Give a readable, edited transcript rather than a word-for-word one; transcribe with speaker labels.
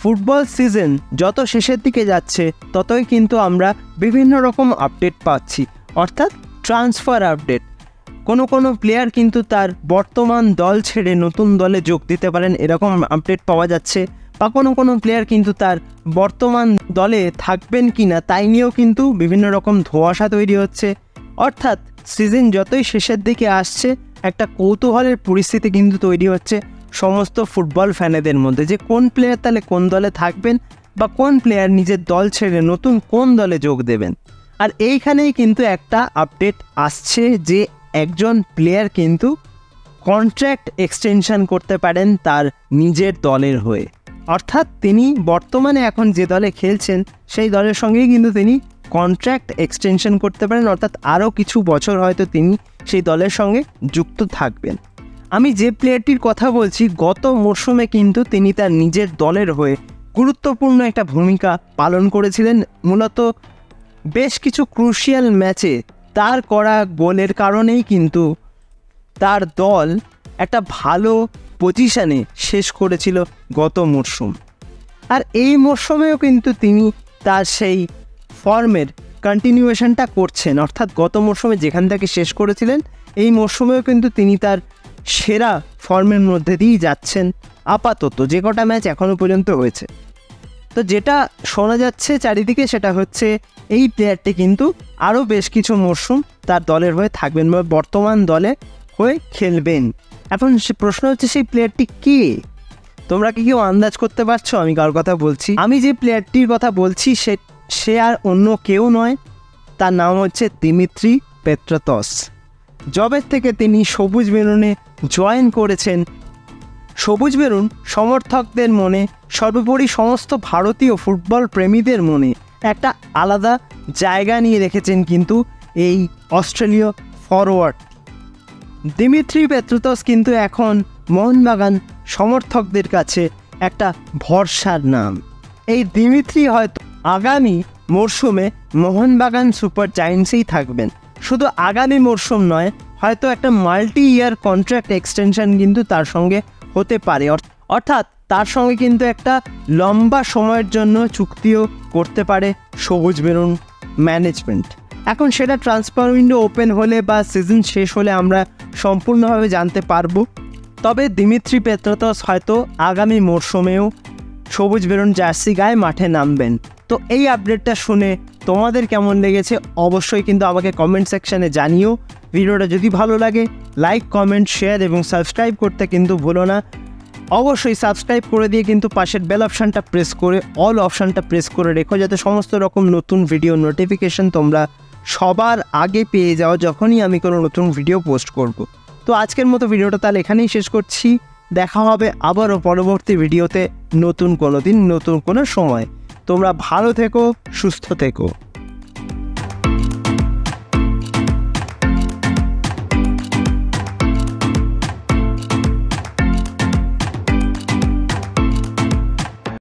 Speaker 1: Football season যত শেষের দিকে যাচ্ছে ততই কিন্তু আমরা বিভিন্ন রকম আপডেট পাচ্ছি, অর্থাৎ ট্রান্সফার আপডেট। কোনো প্লেয়ার কিন্তু তার বর্তমান দল ছেড়ে নতুন দলে যোগ দিতে পারেন, এরকম আপডেট পাওয়া যাচ্ছে। বা কোনো প্লেয়ার কিন্তু তার বর্তমান দলে থাকবেন কি না তাই নিয়েও কিন্তু বিভিন্ন রকম ধোঁয়াশা তৈরি হচ্ছে। অর্থাৎ সিজন যতই শেষের দিকে আসছে একটা কৌতূহলের পরিস্থিতি কিন্তু তৈরি হচ্ছে সমস্ত ফুটবল ফ্যানেদের মধ্যে, যে কোন প্লেয়ার তাহলে কোন দলে থাকবেন বা কোন প্লেয়ার নিজের দল ছেড়ে নতুন কোন দলে যোগ দেবেন। আর এইখানেই কিন্তু একটা আপডেট আসছে যে একজন প্লেয়ার কিন্তু কন্ট্রাক্ট এক্সটেনশন করতে পারেন তার নিজের দলের হয়ে। অর্থাৎ তিনি বর্তমানে এখন যে দলে খেলছেন সেই দলের সঙ্গেই কিন্তু তিনি কন্ট্রাক্ট এক্সটেনশন করতে পারেন, অর্থাৎ আরও কিছু বছর হয়তো তিনি সেই দলের সঙ্গে যুক্ত থাকবেন। আমি যে প্লেয়ারটির কথা বলছি গত মরশুমে কিন্তু তিনি তার নিজের দলের হয়ে গুরুত্বপূর্ণ একটা ভূমিকা পালন করেছিলেন। মূলত বেশ কিছু ক্রুশিয়াল ম্যাচে তার করা গোলের কারণেই কিন্তু তার দল একটা ভালো পজিশানে শেষ করেছিল গত মরশুম। আর এই মরশুমেও কিন্তু তিনি তার সেই ফর্মের কন্টিনিউয়েশনটা করছেন, অর্থাৎ গত মরশুমে যেখান থেকে শেষ করেছিলেন এই মরশুমেও কিন্তু তিনি তার সেরা ফর্মের মধ্যে দিয়েই যাচ্ছেন আপাতত, যে কটা ম্যাচ এখনও পর্যন্ত হয়েছে। তো যেটা শোনা যাচ্ছে চারিদিকে সেটা হচ্ছে এই প্লেয়ারটি কিন্তু আরও বেশ কিছু মরশুম তার দলের হয়ে থাকবেন বা বর্তমান দলে হয়ে খেলবেন। এখন প্রশ্ন হচ্ছে সেই প্লেয়ারটি কে? তোমরা কি কেউ আন্দাজ করতে পারছো আমি কার কথা বলছি? আমি যে প্লেয়ারটির কথা বলছি সে আর অন্য কেউ নয়, তার নাম হচ্ছে দিমিত্রি পেত্রাতস। জবের থেকে তিনি সবুজ মেরুনে জয়েন করেছেন, সবুজ মেরুন সমর্থকদের মনে, সর্বোপরি সমস্ত ভারতীয় ফুটবল প্রেমীদের মনে একটা আলাদা জায়গা নিয়ে রেখেছেন কিন্তু এই অস্ট্রেলীয় ফরওয়ার্ড। দিমিত্রি পেত্রাতস কিন্তু এখন মোহনবাগান সমর্থকদের কাছে একটা ভরসার নাম। এই দিমিত্রি হয়তো আগামী মরশুমে মোহনবাগান সুপার জায়ান্টসেই থাকবেন। শুধু আগামী মরশুম নয়, হয়তো একটা মাল্টি ইয়ার কন্ট্রাক্ট এক্সটেনশন কিন্তু তার সঙ্গে হতে পারে, অর্থাৎ তার সঙ্গে কিন্তু একটা লম্বা সময়ের জন্য চুক্তিও করতে পারে সবুজ মেরুন ম্যানেজমেন্ট। এখন সেটা ট্রান্সফার উইন্ডো ওপেন হলে বা সিজন শেষ হলে আমরা সম্পূর্ণভাবে জানতে পারবো। তবে দিমিত্রি পেত্রাতস হয়তো আগামী মরশুমেও সবুজ মেরুন জার্সি গায়ে মাঠে নামবেন। তো এই আপডেটটা শুনে তোমাদের কেমন লেগেছে অবশ্যই কিন্তু আমাকে কমেন্ট সেকশানে জানিও। ভিডিওটা যদি ভালো লাগে লাইক, কমেন্ট, শেয়ার এবং সাবস্ক্রাইব করতে কিন্তু ভুলো না। অবশ্যই সাবস্ক্রাইব করে দিয়ে কিন্তু পাশের বেল অপশানটা প্রেস করে অল অপশানটা প্রেস করে রেখো, যাতে সমস্ত রকম নতুন ভিডিও নোটিফিকেশন তোমরা সবার আগে পেয়ে যাও যখনই আমি কোনো নতুন ভিডিও পোস্ট করব। তো আজকের মতো ভিডিওটা তাহলে এখানেই শেষ করছি। দেখা হবে আবারও পরবর্তী ভিডিওতে নতুন কোনো দিন নতুন কোনো সময়। তোমরা ভালো থেকো, সুস্থ থেকো।